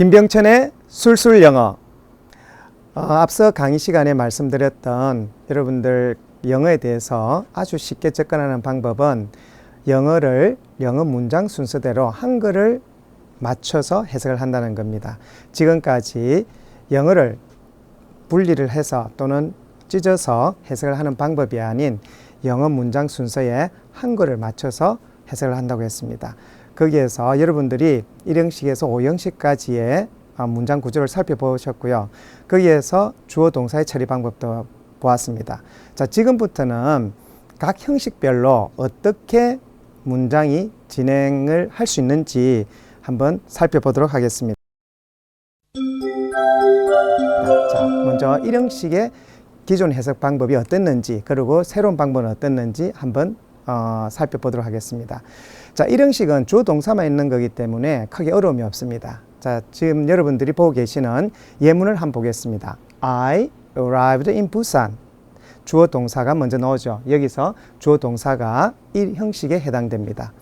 김병천의 술술 영어. 앞서 강의 시간에 말씀드렸던 여러분들 영어에 대해서 아주 쉽게 접근하는 방법은 영어 문장 순서대로 한글을 맞춰서 해석을 한다는 겁니다. 지금까지 영어를 분리를 해서 또는 찢어서 해석을 하는 방법이 아닌 영어 문장 순서에 한글을 맞춰서 해석을 한다고 했습니다. 거기에서 여러분들이 1형식에서 5형식까지의 문장 구조를 살펴보셨고요. 거기에서 주어 동사의 처리 방법도 보았습니다. 자, 지금부터는 각 형식별로 어떻게 문장이 진행을 할 수 있는지 한번 살펴보도록 하겠습니다. 자, 먼저 1형식의 기존 해석 방법이 어땠는지, 그리고 새로운 방법은 어땠는지 한번 살펴보도록 하겠습니다. 자, 1형식은 주어 동사만 있는 거기 때문에 크게 어려움이 없습니다. 자, 지금 여러분들이 보고 계시는 예문을 한번 보겠습니다. I arrived in Busan. 주어 동사가 먼저 나오죠. 여기서 주어 동사가 1형식에 해당됩니다.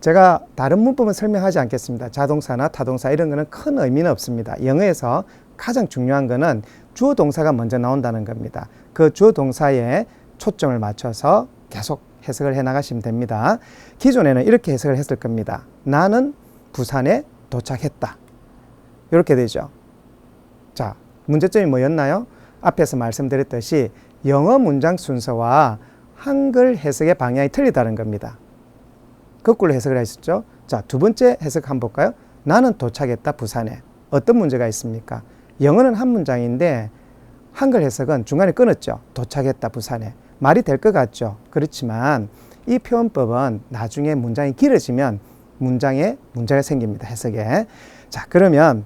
제가 다른 문법은 설명하지 않겠습니다. 자동사나 타동사 이런 거는 큰 의미는 없습니다. 영어에서 가장 중요한 거는 주어 동사가 먼저 나온다는 겁니다. 그 주어 동사에 초점을 맞춰서 계속 해석을 해 나가시면 됩니다. 기존에는 이렇게 해석을 했을 겁니다. 나는 부산에 도착했다. 이렇게 되죠. 자, 문제점이 뭐였나요? 앞에서 말씀드렸듯이 영어 문장 순서와 한글 해석의 방향이 틀리다는 겁니다. 거꾸로 해석을 하셨죠? 자, 두 번째 해석 한번 볼까요? 나는 도착했다, 부산에. 어떤 문제가 있습니까? 영어는 한 문장인데 한글 해석은 중간에 끊었죠. 도착했다, 부산에. 말이 될 것 같죠. 그렇지만 이 표현법은 나중에 문장이 길어지면 문장에 문제가 생깁니다. 해석에. 자, 그러면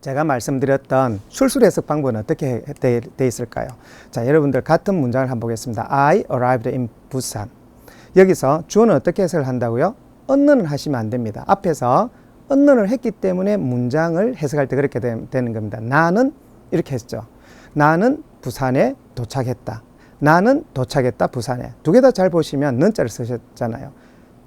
제가 말씀드렸던 술술 해석 방법은 어떻게 돼 있을까요? 자, 여러분들 같은 문장을 한번 보겠습니다. I arrived in Busan. 여기서 주어는 어떻게 해석을 한다고요? 언어는 하시면 안 됩니다. 앞에서 언어를 했기 때문에 문장을 해석할 때 그렇게 되는 겁니다. 나는 이렇게 했죠. 나는 부산에 도착했다. 나는 도착했다, 부산에. 두 개 다 잘 보시면 는자를 쓰셨잖아요.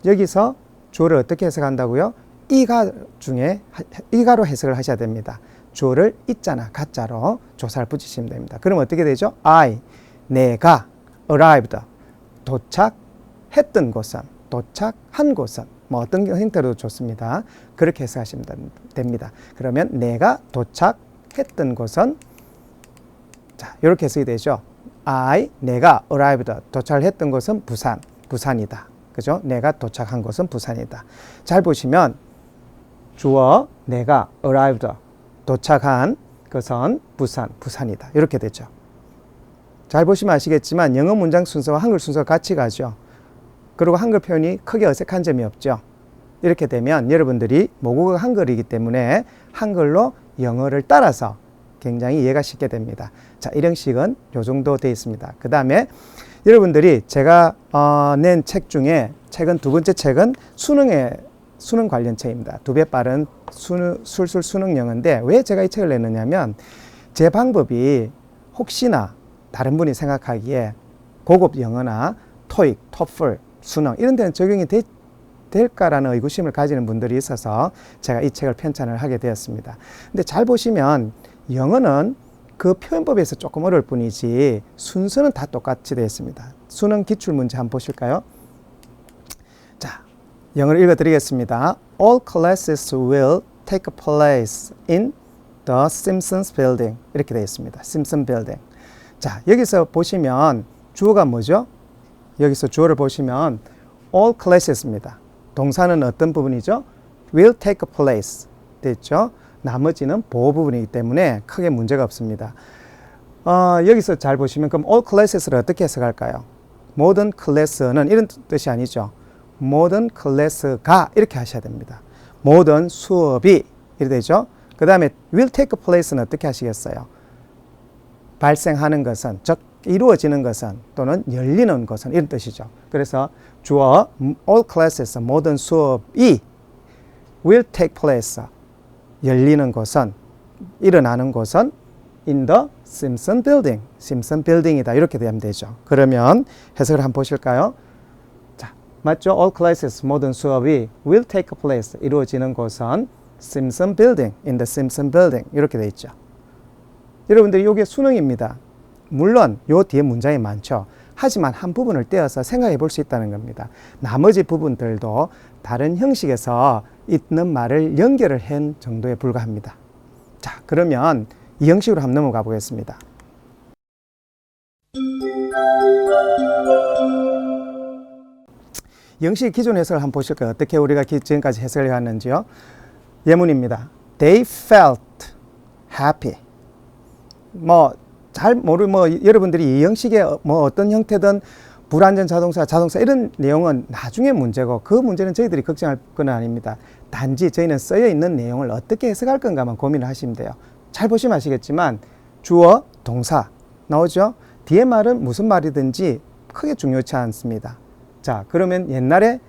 여기서 주어를 어떻게 해석한다고요? 이가로 해석을 하셔야 됩니다. 주어를 있잖아, 가짜로 조사를 붙이시면 됩니다. 그럼 어떻게 되죠? I, 내가, arrived, 도착했던 곳은, 도착한 곳은, 뭐 어떤 형태로도 좋습니다. 그렇게 해석하시면 됩니다. 그러면 내가 도착했던 곳은, 자, 이렇게 해석이 되죠. 내가 arrived, 도착을 했던 곳은 부산이다. 그죠? 내가 도착한 곳은 부산이다. 잘 보시면 주어, 내가 arrived, 도착한 것은 부산이다. 이렇게 되죠. 잘 보시면 아시겠지만 영어 문장 순서와 한글 순서가 같이 가죠. 그리고 한글 표현이 크게 어색한 점이 없죠. 이렇게 되면 여러분들이 모국어가 한글이기 때문에 한글로 영어를 따라서 굉장히 이해가 쉽게 됩니다. 자, 1형식은 이 정도 되어 있습니다. 그 다음에 여러분들이 제가 낸 책 중에 최근 두 번째 책은 수능 관련 책입니다. 2배 빠른 술술 수능 영어인데 왜 제가 이 책을 냈느냐면 제 방법이 혹시나 다른 분이 생각하기에 고급 영어나 토익, 토플, 수능 이런 데는 적용이 될까라는 의구심을 가지는 분들이 있어서 제가 이 책을 편찬을 하게 되었습니다. 근데 잘 보시면 영어는 그 표현법에서 조금 어려울 뿐이지 순서는 다 똑같이 되어 있습니다. 수능 기출문제 한번 보실까요? 자, 영어를 읽어드리겠습니다. All classes will take place in the Simpsons building. 이렇게 되어 있습니다. Simpson building. 자, 여기서 보시면 주어가 뭐죠? 여기서 주어를 보시면 all classes입니다. 동사는 어떤 부분이죠? will take place. 됐죠? 나머지는 보호 부분이기 때문에 크게 문제가 없습니다. 여기서 잘 보시면 그럼 all classes를 어떻게 해석할까요? 모든 클래스는 이런 뜻이 아니죠. 모든 클래스가 이렇게 하셔야 됩니다. 모든 수업이 이렇게 되죠. 그 다음에 will take place는 어떻게 하시겠어요? 발생하는 것은, 즉 이루어지는 것은 또는 열리는 것은 이런 뜻이죠. 그래서 주어 all classes 모든 수업이 will take place 열리는 곳은, 일어나는 곳은 in the Simpson building, Simpson building이다. 이렇게 되면 되죠. 그러면 해석을 한번 보실까요? 자, 맞죠? All classes, 모든 수업이 will take place, 이루어지는 곳은 Simpson building, in the Simpson building 이렇게 돼 있죠. 여러분들 이게 수능입니다. 물론 요 뒤에 문장이 많죠. 하지만 한 부분을 떼어서 생각해 볼 수 있다는 겁니다. 나머지 부분들도 다른 형식에서 있는 말을 연결을 한 정도에 불과합니다. 자, 그러면 이 형식으로 한번 넘어가 보겠습니다. 형식 기존 해석을 한번 보실까요? 어떻게 우리가 지금까지 해석을 해왔는지요? 예문입니다. They felt happy. 여러분들이 이 형식의 어떤 형태든 불완전 자동차 이런 내용은 나중에 문제고 그 문제는 저희들이 걱정할 건 아닙니다. 단지 저희는 쓰여 있는 내용을 어떻게 해석할 건가만 고민을 하시면 돼요. 잘 보시면 아시겠지만 주어, 동사 나오죠? 뒤에 말은 무슨 말이든지 크게 중요치 않습니다. 자, 그러면 옛날에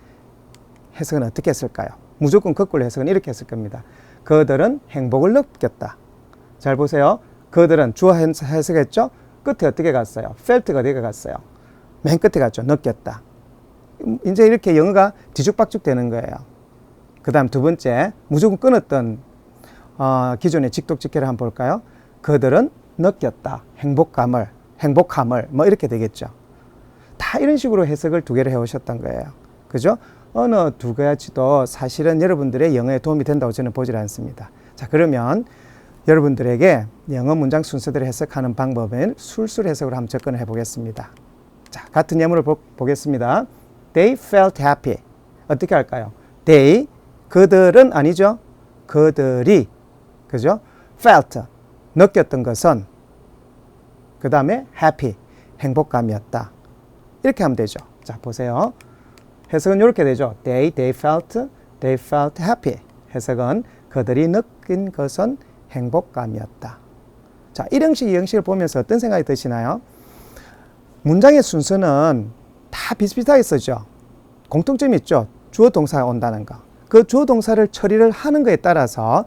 해석은 어떻게 했을까요? 무조건 거꾸로 해석은 이렇게 했을 겁니다. 그들은 행복을 느꼈다. 잘 보세요. 그들은 주어 해석했죠? 끝에 어떻게 갔어요? felt가 어디가 갔어요? 맨 끝에 갔죠. 느꼈다. 이제 이렇게 영어가 뒤죽박죽 되는 거예요. 그 다음 두 번째, 무조건 끊었던 기존의 직독직해를 한번 볼까요? 그들은 느꼈다. 행복함을 이렇게 되겠죠. 다 이런 식으로 해석을 두 개를 해오셨던 거예요. 그죠? 어느 두 가지도 사실은 여러분들의 영어에 도움이 된다고 저는 보질 않습니다. 자, 그러면 여러분들에게 영어 문장 순서대로 해석하는 방법은 술술 해석으로 한번 접근을 해보겠습니다. 자, 같은 예문을 보겠습니다. They felt happy. 어떻게 할까요? They, 그들은 아니죠. 그들이, 그죠? felt, 느꼈던 것은 그 다음에 happy, 행복감이었다. 이렇게 하면 되죠. 자, 보세요. 해석은 이렇게 되죠. They felt happy. 해석은 그들이 느낀 것은 행복감이었다. 자, 이 형식을 보면서 어떤 생각이 드시나요? 문장의 순서는 다 비슷비슷하게 쓰죠. 공통점이 있죠. 주어 동사가 온다는 거. 그 주어 동사를 처리를 하는 거에 따라서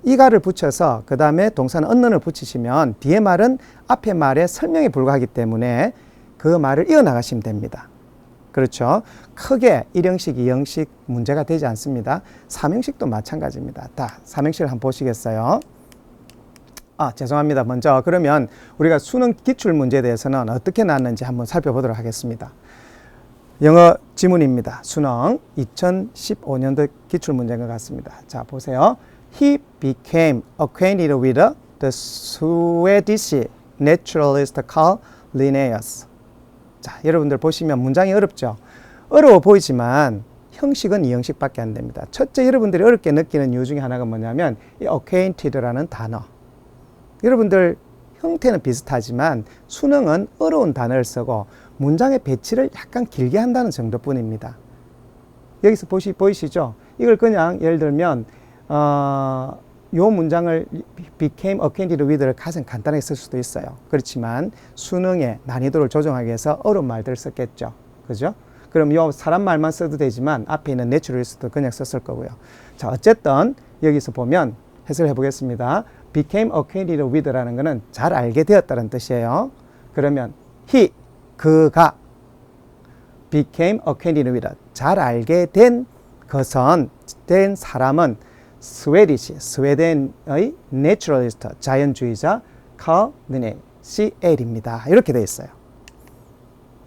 이가를 붙여서 그 다음에 동사는 언론을 붙이시면 뒤에 말은 앞에 말의 설명에 불과하기 때문에 그 말을 이어나가시면 됩니다. 그렇죠. 크게 1형식, 2형식 문제가 되지 않습니다. 3형식도 마찬가지입니다. 다 3형식을 한번 보시겠어요? 죄송합니다. 먼저 그러면 우리가 수능 기출 문제에 대해서는 어떻게 나왔는지 한번 살펴보도록 하겠습니다. 영어 지문입니다. 수능 2015년도 기출 문제인 것 같습니다. 자, 보세요. He became acquainted with the Swedish naturalist Carl Linnaeus. 자, 여러분들 보시면 문장이 어렵죠? 어려워 보이지만 형식은 이 형식밖에 안 됩니다. 첫째, 여러분들이 어렵게 느끼는 이유 중에 하나가 뭐냐면 이 acquainted라는 단어. 여러분들 형태는 비슷하지만 수능은 어려운 단어를 쓰고 문장의 배치를 약간 길게 한다는 정도뿐입니다. 여기서 보이시죠? 이걸 그냥 예를 들면 요 문장을 became acquainted with를 가장 간단하게 쓸 수도 있어요. 그렇지만 수능의 난이도를 조정하기 위해서 어려운 말들을 썼겠죠. 그죠? 그럼 요 사람 말만 써도 되지만 앞에 있는 naturalist도 그냥 썼을 거고요. 자, 어쨌든 여기서 보면 해석을 해보겠습니다. became acquainted with라는 것은 잘 알게 되었다는 뜻이에요. 그러면 he, 그가 became acquainted with, 잘 알게 된 것은, 된 사람은 스웨덴의 내추럴리스트, 자연주의자 칼 리네, CL입니다. 이렇게 되어 있어요.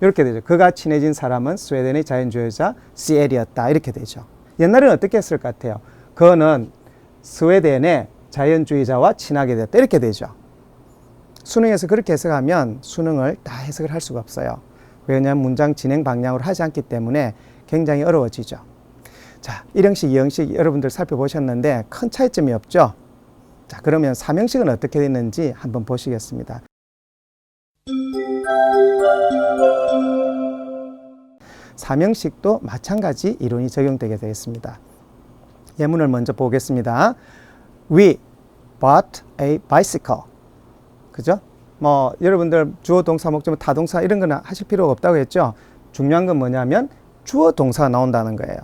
이렇게 되죠. 그가 친해진 사람은 스웨덴의 자연주의자 CL이었다. 이렇게 되죠. 옛날에는 어떻게 했을 것 같아요? 그는 스웨덴의 자연주의자와 친하게 됐다. 이렇게 되죠. 수능에서 그렇게 해석하면 수능을 다 해석을 할 수가 없어요. 왜냐하면 문장 진행 방향으로 하지 않기 때문에 굉장히 어려워지죠. 자, 1형식, 2형식 여러분들 살펴보셨는데 큰 차이점이 없죠? 자, 그러면 3형식은 어떻게 됐는지 한번 보시겠습니다. 3형식도 마찬가지 이론이 적용되게 되겠습니다. 예문을 먼저 보겠습니다. We bought a bicycle. 그죠? 여러분들 주어, 동사, 목적, 타동사 이런 거는 하실 필요가 없다고 했죠? 중요한 건 뭐냐면 주어, 동사가 나온다는 거예요.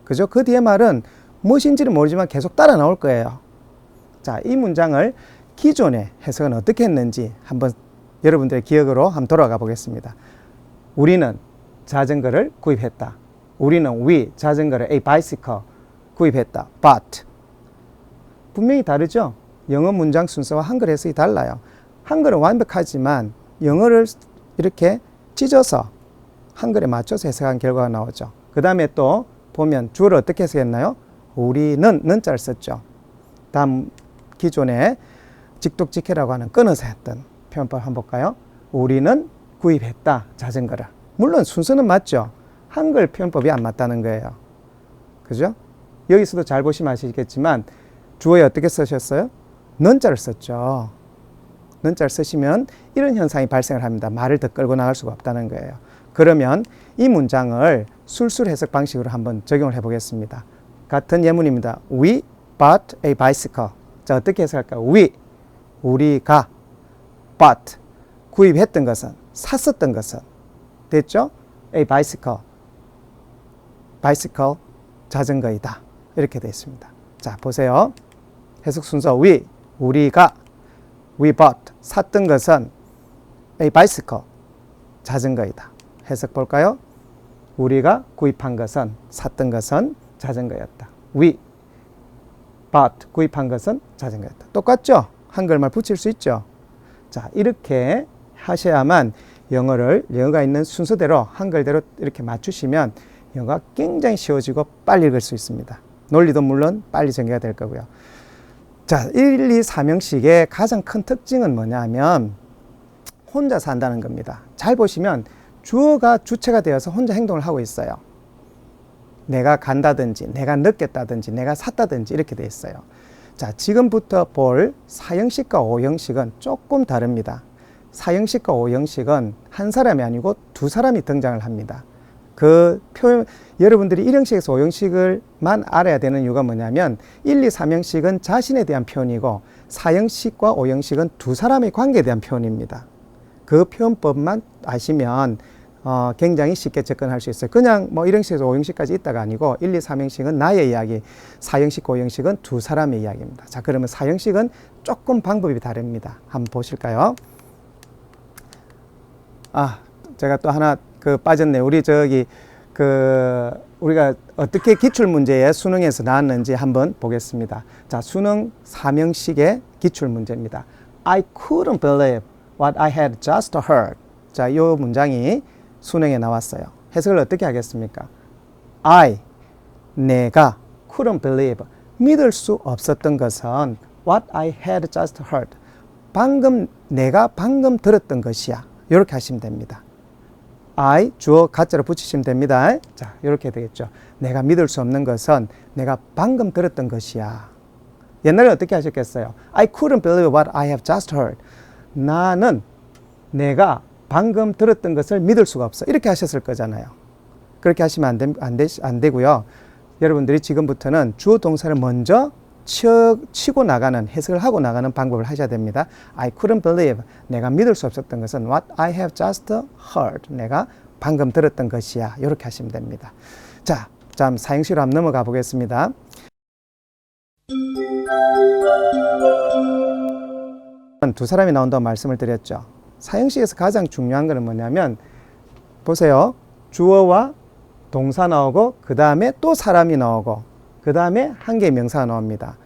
그죠? 그 뒤에 말은 무엇인지는 모르지만 계속 따라 나올 거예요. 자, 이 문장을 기존의 해석은 어떻게 했는지 한번 여러분들의 기억으로 한번 돌아가 보겠습니다. 우리는 자전거를 구입했다. 우리는 자전거를 a bicycle 구입했다. But 분명히 다르죠. 영어 문장 순서와 한글 해석이 달라요. 한글은 완벽하지만 영어를 이렇게 찢어서 한글에 맞춰서 해석한 결과가 나오죠. 그 다음에 또 보면 주어를 어떻게 해석했나요? 우리는 는자를 썼죠. 다음 기존에 직독직해라고 하는 끊어서 했던 표현법 한번 볼까요? 우리는 구입했다, 자전거를. 물론 순서는 맞죠. 한글 표현법이 안 맞다는 거예요. 그죠? 여기서도 잘 보시면 아시겠지만 주어에 어떻게 쓰셨어요? 는자를 썼죠. 는자를 쓰시면 이런 현상이 발생을 합니다. 말을 더 끌고 나갈 수가 없다는 거예요. 그러면 이 문장을 술술 해석 방식으로 한번 적용을 해보겠습니다. 같은 예문입니다. We bought a bicycle. 자, 어떻게 해석할까요? 우리가 bought, 구입했던 것은, 샀었던 것은, 됐죠? A bicycle, 자전거이다. 이렇게 되어 있습니다. 자, 보세요. 해석 순서 우리가 we bought, 샀던 것은 a bicycle, 자전거이다. 해석 볼까요? 우리가 구입한 것은, 샀던 것은 자전거였다. We bought, 구입한 것은 자전거였다. 똑같죠? 한글말 붙일 수 있죠? 자, 이렇게 하셔야만 영어가 있는 순서대로 한글대로 이렇게 맞추시면 영어가 굉장히 쉬워지고 빨리 읽을 수 있습니다. 논리도 물론 빨리 전개가 될 거고요. 자, 1, 2, 3형식의 가장 큰 특징은 뭐냐면 혼자 산다는 겁니다. 잘 보시면 주어가 주체가 되어서 혼자 행동을 하고 있어요. 내가 간다든지, 내가 늦겠다든지, 내가 샀다든지 이렇게 되어 있어요. 자, 지금부터 볼 4형식과 5형식은 조금 다릅니다. 4형식과 5형식은 한 사람이 아니고 두 사람이 등장을 합니다. 그 표현, 여러분들이 1형식에서 5형식을만 알아야 되는 이유가 뭐냐면 1, 2, 3형식은 자신에 대한 표현이고 4형식과 5형식은 두 사람의 관계에 대한 표현입니다. 그 표현법만 아시면 굉장히 쉽게 접근할 수 있어요. 그냥 뭐 1형식에서 5형식까지 있다가 아니고 1, 2, 3형식은 나의 이야기, 4형식, 5형식은 두 사람의 이야기입니다. 자, 그러면 4형식은 조금 방법이 다릅니다. 한번 보실까요? 제가 또 하나 빠졌네요. 우리가 어떻게 기출문제에 수능에서 나왔는지 한번 보겠습니다. 자, 수능 3형식의 기출문제입니다. I couldn't believe what I had just heard. 자, 이 문장이 수능에 나왔어요. 해석을 어떻게 하겠습니까? 내가 couldn't believe, 믿을 수 없었던 것은 what I had just heard, 내가 방금 들었던 것이야. 이렇게 하시면 됩니다. 주어 가짜로 붙이시면 됩니다. 자, 이렇게 되겠죠. 내가 믿을 수 없는 것은 내가 방금 들었던 것이야. 옛날에 어떻게 하셨겠어요? I couldn't believe what I have just heard. 나는 내가 방금 들었던 것을 믿을 수가 없어. 이렇게 하셨을 거잖아요. 그렇게 하시면 안 되고요. 여러분들이 지금부터는 주어 동사를 먼저 치고 나가는, 해석을 하고 나가는 방법을 하셔야 됩니다. I couldn't believe, 내가 믿을 수 없었던 것은 what I have just heard, 내가 방금 들었던 것이야. 이렇게 하시면 됩니다. 자, 다음 4형식으로 한번 넘어가 보겠습니다. 두 사람이 나온다고 말씀을 드렸죠. 4형식에서 가장 중요한 것은 뭐냐면 보세요. 주어와 동사 나오고 그 다음에 또 사람이 나오고 그 다음에 한 개의 명사가 나옵니다.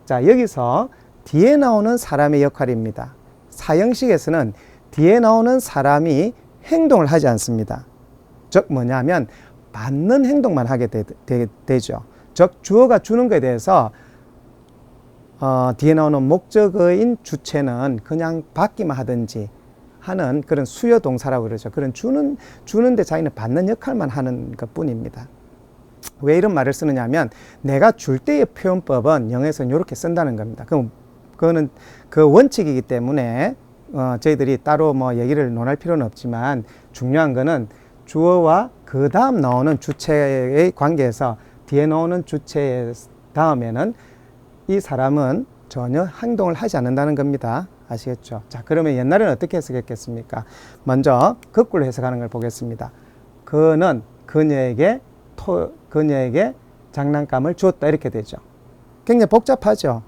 자, 여기서 뒤에 나오는 사람의 역할입니다. 4형식에서는 뒤에 나오는 사람이 행동을 하지 않습니다. 즉 뭐냐면 받는 행동만 하게 되죠. 즉 주어가 주는 것에 대해서 뒤에 나오는 목적어인 주체는 그냥 받기만 하든지 하는 그런 수요 동사라고 그러죠. 그런 주는데 자기는 받는 역할만 하는 것 뿐입니다. 왜 이런 말을 쓰느냐 하면 내가 줄 때의 표현법은 영어에서는 이렇게 쓴다는 겁니다. 그거는 그 원칙이기 때문에 저희들이 따로 뭐 얘기를 논할 필요는 없지만 중요한 거는 주어와 그 다음 나오는 주체의 관계에서 뒤에 나오는 주체 다음에는 이 사람은 전혀 행동을 하지 않는다는 겁니다. 아시겠죠? 자, 그러면 옛날에는 어떻게 해석했겠습니까? 먼저 거꾸로 해석하는 걸 보겠습니다. 그는 그녀에게 장난감을 주었다. 이렇게 되죠. 굉장히 복잡하죠.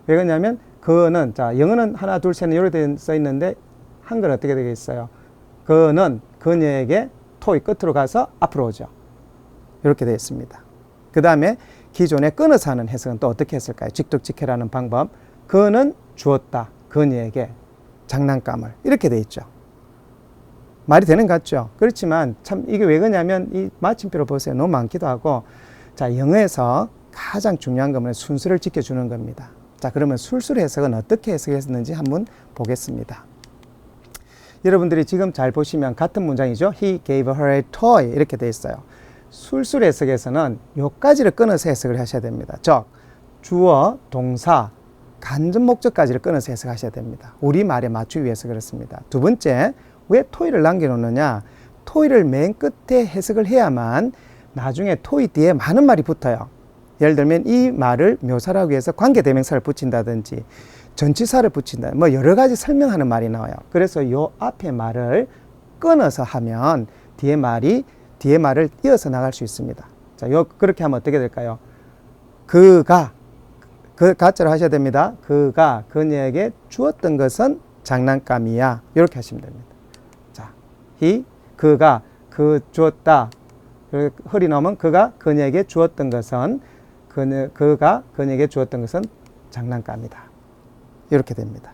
왜 그러냐면 그는, 자, 영어는 하나, 둘, 셋, 이렇게 써 있는데 한글은 어떻게 되겠어요? 그는 그녀에게 토이 끝으로 가서 앞으로 오죠. 이렇게 되어 있습니다. 그 다음에 기존에 끊어서 하는 해석은 또 어떻게 했을까요? 직독직해라는 방법. 그는 주었다. 그녀에게 장난감을. 이렇게 돼 있죠. 말이 되는 것 같죠? 그렇지만 참 이게 왜 그러냐면 이 마침표를 보세요. 너무 많기도 하고. 자, 영어에서 가장 중요한 것은 순서를 지켜주는 겁니다. 자, 그러면 술술 해석은 어떻게 해석했는지 한번 보겠습니다. 여러분들이 지금 잘 보시면 같은 문장이죠. He gave her a toy 이렇게 돼 있어요. 술술 해석에서는 요까지를 끊어서 해석을 하셔야 됩니다. 즉, 주어, 동사, 간접 목적까지를 끊어서 해석하셔야 됩니다. 우리말에 맞추기 위해서 그렇습니다. 두 번째, 왜 토이를 남겨놓느냐? 토이를 맨 끝에 해석을 해야만 나중에 토이 뒤에 많은 말이 붙어요. 예를 들면 이 말을 묘사하기 위해서 관계대명사를 붙인다든지 전치사를 붙인다. 뭐 여러 가지 설명하는 말이 나와요. 그래서 요 앞에 말을 끊어서 하면 뒤에 말을 이어서 나갈 수 있습니다. 자, 그렇게 하면 어떻게 될까요? 그가, 그 가짜로 하셔야 됩니다. 그가 그녀에게 주었던 것은 장난감이야. 이렇게 하시면 됩니다. 자, 그가 주었다. 허리 나오면 그가 그녀에게 주었던 것은 그가 그녀에게 주었던 것은 장난감이다. 이렇게 됩니다.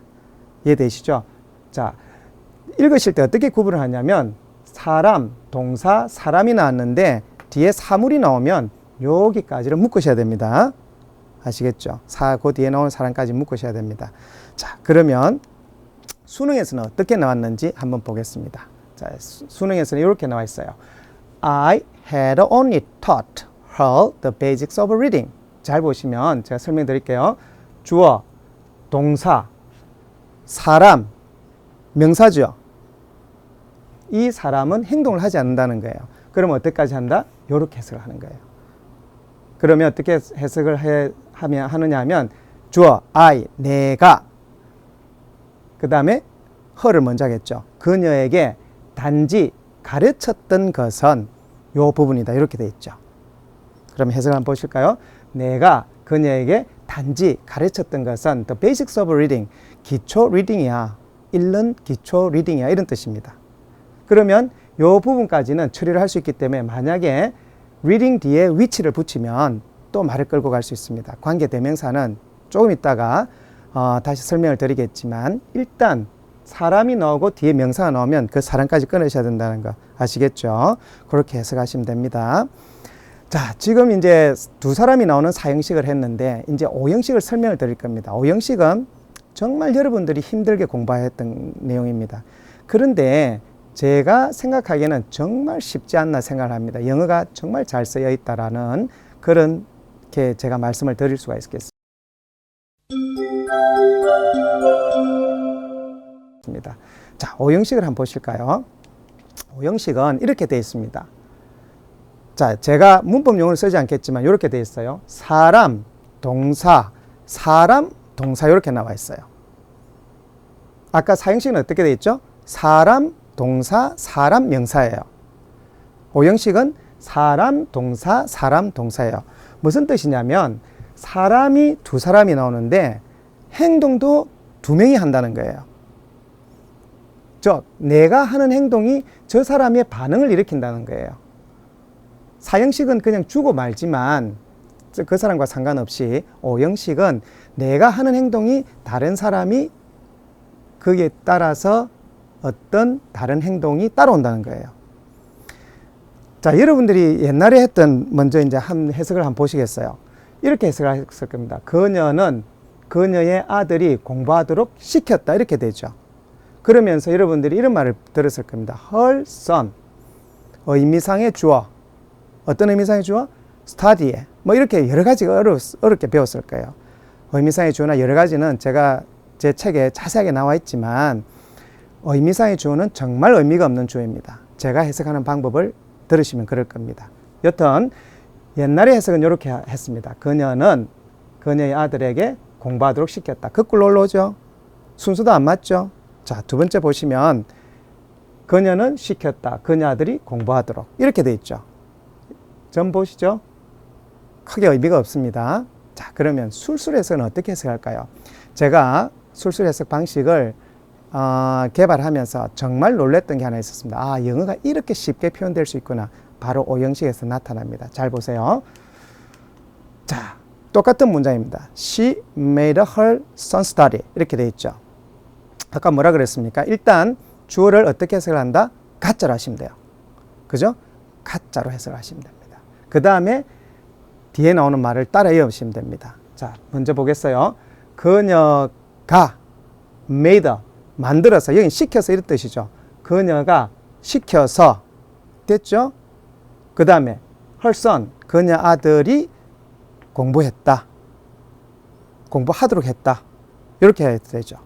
이해되시죠? 자, 읽으실 때 어떻게 구분을 하냐면 사람, 동사, 사람이 나왔는데 뒤에 사물이 나오면 여기까지를 묶으셔야 됩니다. 아시겠죠? 그 뒤에 나오는 사람까지 묶으셔야 됩니다. 자, 그러면 수능에서는 어떻게 나왔는지 한번 보겠습니다. 자, 수능에서는 이렇게 나와 있어요. I had only taught her the basics of reading. 잘 보시면 제가 설명드릴게요. 주어, 동사, 사람, 명사죠. 이 사람은 행동을 하지 않는다는 거예요. 그러면 어떻게까지 한다? 이렇게 해석을 하는 거예요. 그러면 어떻게 해석을 하느냐 하면 주어, I, 내가 그 다음에 her를 먼저 하겠죠. 그녀에게 단지 가르쳤던 것은 이 부분이다. 이렇게 돼 있죠. 그럼 해석을 한번 보실까요? 내가 그녀에게 단지 가르쳤던 것은 the basics of reading, 기초 리딩이야. 읽는 기초 리딩이야. 이런 뜻입니다. 그러면 이 부분까지는 처리를 할 수 있기 때문에 만약에 reading 뒤에 which를 붙이면 또 말을 끌고 갈 수 있습니다. 관계대명사는 조금 있다가 다시 설명을 드리겠지만 일단 사람이 나오고 뒤에 명사가 나오면 그 사람까지 끊으셔야 된다는 거 아시겠죠? 그렇게 해석하시면 됩니다. 자, 지금 이제 두 사람이 나오는 사형식을 했는데 이제 오형식을 설명을 드릴 겁니다. 오형식은 정말 여러분들이 힘들게 공부했던 내용입니다. 그런데 제가 생각하기에는 정말 쉽지 않나 생각을 합니다. 영어가 정말 잘 쓰여 있다라는 그런 게 제가 말씀을 드릴 수가 있겠습니다. 자, 오형식을 한번 보실까요? 오형식은 이렇게 되어 있습니다. 자, 제가 문법 용어를 쓰지 않겠지만 이렇게 되어 있어요. 사람, 동사, 이렇게 나와 있어요. 아까 사형식은 어떻게 되어 있죠? 사람, 동사, 명사예요. 오형식은 사람, 동사, 동사예요. 무슨 뜻이냐면 사람이 두 사람이 나오는데 행동도 두 명이 한다는 거예요. 즉, 내가 하는 행동이 저 사람의 반응을 일으킨다는 거예요. 사형식은 그냥 주고 말지만 그 사람과 상관없이 오형식은 내가 하는 행동이 다른 사람이 거기에 따라서 어떤 다른 행동이 따라온다는 거예요. 자, 여러분들이 옛날에 했던 먼저 이제 한 해석을 한번 보시겠어요? 이렇게 해석을 했을 겁니다. 그녀는 그녀의 아들이 공부하도록 시켰다. 이렇게 되죠. 그러면서 여러분들이 이런 말을 들었을 겁니다. Her son. 의미상의 주어. 어떤 의미상의 주어? study에. 뭐 이렇게 여러 가지가 어렵게 배웠을 거예요. 의미상의 주어나 여러 가지는 제가 제 책에 자세하게 나와 있지만 의미상의 주어는 정말 의미가 없는 주어입니다. 제가 해석하는 방법을 들으시면 그럴 겁니다. 여튼 옛날의 해석은 이렇게 했습니다. 그녀는 그녀의 아들에게 공부하도록 시켰다. 거꾸로 올라오죠. 순서도 안 맞죠. 자, 두 번째 보시면 그녀는 시켰다. 그녀 아들이 공부하도록 이렇게 돼 있죠. 점 보시죠. 크게 의미가 없습니다. 자, 그러면 술술 해석은 어떻게 해석할까요? 제가 술술 해석 방식을 개발하면서 정말 놀랬던 게 하나 있었습니다. 아, 영어가 이렇게 쉽게 표현될 수 있구나. 바로 오형식에서 나타납니다. 잘 보세요. 자, 똑같은 문장입니다. She made her son study. 이렇게 되어 있죠. 아까 뭐라 그랬습니까? 일단 주어를 어떻게 해석을 한다? 가짜로 하시면 돼요. 그죠? 가짜로 해석을 하시면 됩니다. 그 다음에 뒤에 나오는 말을 따라 이어보시면 됩니다. 자, 먼저 보겠어요. 그녀가 made, 만들어서, 여기 시켜서 이런 뜻이죠. 그녀가 시켜서, 됐죠? 그 다음에 her son, 그녀 아들이 공부했다. 공부하도록 했다. 이렇게 해야 되죠.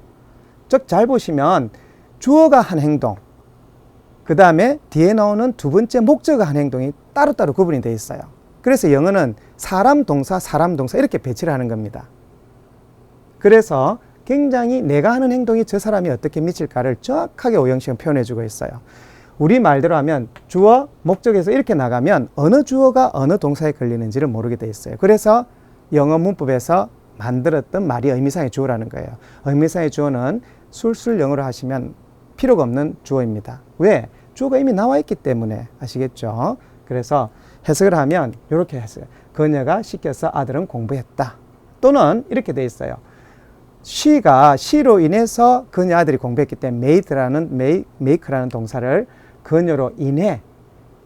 즉, 잘 보시면 주어가 한 행동, 그 다음에 뒤에 나오는 두 번째 목적어가 한 행동이 따로따로 구분이 되어 있어요. 그래서 영어는 사람 동사 이렇게 배치를 하는 겁니다. 그래서 굉장히 내가 하는 행동이 저 사람이 어떻게 미칠까를 정확하게 오형식은 표현해 주고 있어요. 우리 말대로 하면 주어, 목적에서 이렇게 나가면 어느 주어가 어느 동사에 걸리는지를 모르게 돼 있어요. 그래서 영어 문법에서 만들었던 말이 의미상의 주어라는 거예요. 의미상의 주어는 술술 영어로 하시면 필요가 없는 주어입니다. 왜? 주어가 이미 나와 있기 때문에. 아시겠죠? 그래서 해석을 하면 이렇게 했어요. 그녀가 시켜서 아들은 공부했다. 또는 이렇게 돼 있어요. she로 인해서 그녀 아들이 공부했기 때문에 make라는 동사를 그녀로 인해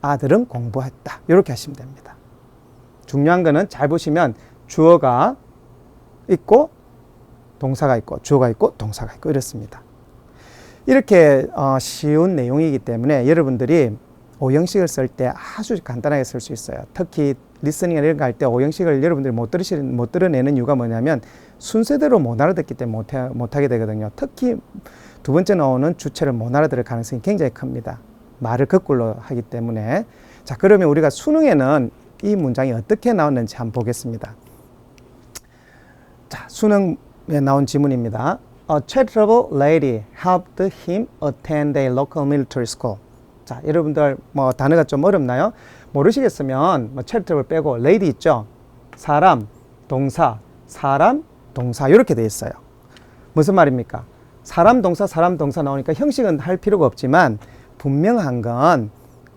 아들은 공부했다. 이렇게 하시면 됩니다. 중요한 거는 잘 보시면 주어가 있고 동사가 있고 주어가 있고 동사가 있고 이렇습니다. 이렇게 쉬운 내용이기 때문에 여러분들이 오형식을 쓸 때 아주 간단하게 쓸 수 있어요. 특히 리스닝 이런 거 할 때 오형식을 여러분들이 못 드러내는 이유가 뭐냐면 순서대로 못 알아듣기 때문에 못하게 되거든요. 특히 두 번째 나오는 주체를 못 알아들을 가능성이 굉장히 큽니다. 말을 거꾸로 하기 때문에. 자, 그러면 우리가 수능에는 이 문장이 어떻게 나왔는지 한번 보겠습니다. 자, 수능에 나온 지문입니다. A charitable lady helped him attend a local military school. 자, 여러분들 뭐 단어가 좀 어렵나요? 모르시겠으면 뭐 charitable 빼고 lady 있죠? 사람, 동사, 이렇게 돼 있어요. 무슨 말입니까? 사람, 동사 나오니까 형식은 할 필요가 없지만 분명한 건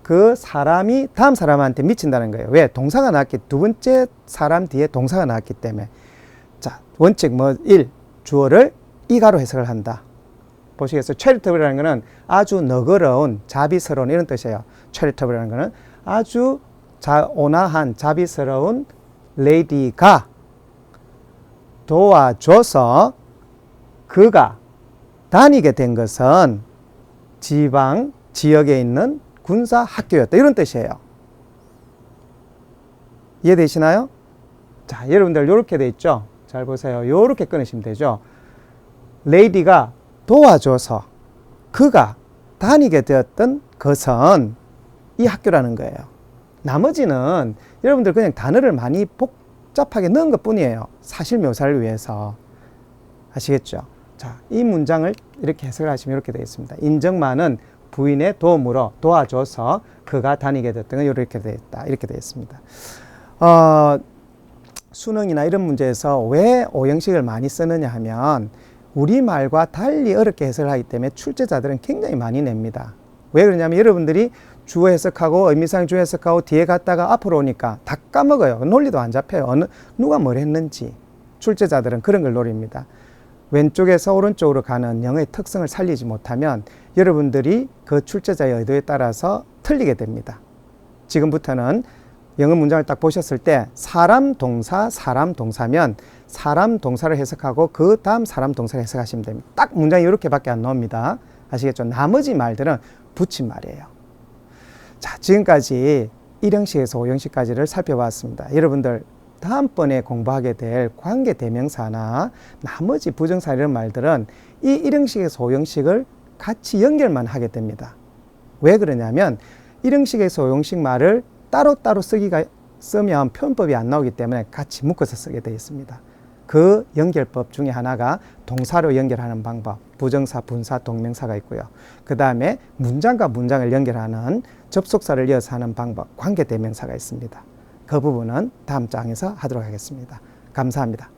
그 사람이 다음 사람한테 미친다는 거예요. 왜? 동사가 나왔기, 두 번째 사람 뒤에 동사가 나왔기 때문에. 자, 원칙 1. 주어를 이가로 해석을 한다. 보시겠어요? charitable이라는 거는 아주 너그러운, 자비스러운 이런 뜻이에요. charitable이라는 거는 아주 온화한, 자비스러운 레이디가 도와줘서 그가 다니게 된 것은 지역에 있는 군사 학교였다. 이런 뜻이에요. 이해되시나요? 자, 여러분들 이렇게 돼 있죠? 잘 보세요. 이렇게 끊으시면 되죠. 레이디가 도와줘서 그가 다니게 되었던 것은 이 학교라는 거예요. 나머지는 여러분들 그냥 단어를 많이 복잡하게 넣은 것 뿐이에요. 사실 묘사를 위해서. 아시겠죠? 자, 이 문장을 이렇게 해석을 하시면 이렇게 되어 있습니다. 인정만은 부인의 도움으로 도와줘서 그가 다니게 됐던 건 이렇게 되어 있다. 이렇게 되어 있습니다. 수능이나 이런 문제에서 왜 오형식을 많이 쓰느냐 하면 우리말과 달리 어렵게 해석을 하기 때문에 출제자들은 굉장히 많이 냅니다. 왜 그러냐면 여러분들이 주어 해석하고 의미상 주어 해석하고 뒤에 갔다가 앞으로 오니까 다 까먹어요. 논리도 안 잡혀요. 누가 뭘 했는지. 출제자들은 그런 걸 노립니다. 왼쪽에서 오른쪽으로 가는 영어의 특성을 살리지 못하면 여러분들이 그 출제자의 의도에 따라서 틀리게 됩니다. 지금부터는 영어 문장을 딱 보셨을 때 사람 동사면 사람 동사를 해석하고 그 다음 사람 동사를 해석하시면 됩니다. 딱 문장이 이렇게밖에 안 나옵니다. 아시겠죠? 나머지 말들은 붙인 말이에요. 자, 지금까지 1형식에서 5형식까지를 살펴봤습니다. 여러분들 다음번에 공부하게 될 관계대명사나 나머지 부정사 이런 말들은 이 1형식에서 5형식을 같이 연결만 하게 됩니다. 왜 그러냐면 1형식에서 5형식 말을 따로따로 쓰면 표현법이 안 나오기 때문에 같이 묶어서 쓰게 되어 있습니다. 그 연결법 중에 하나가 동사로 연결하는 방법, 부정사, 분사, 동명사가 있고요. 그 다음에 문장과 문장을 연결하는 접속사를 이어서 하는 방법, 관계대명사가 있습니다. 그 부분은 다음 장에서 하도록 하겠습니다. 감사합니다.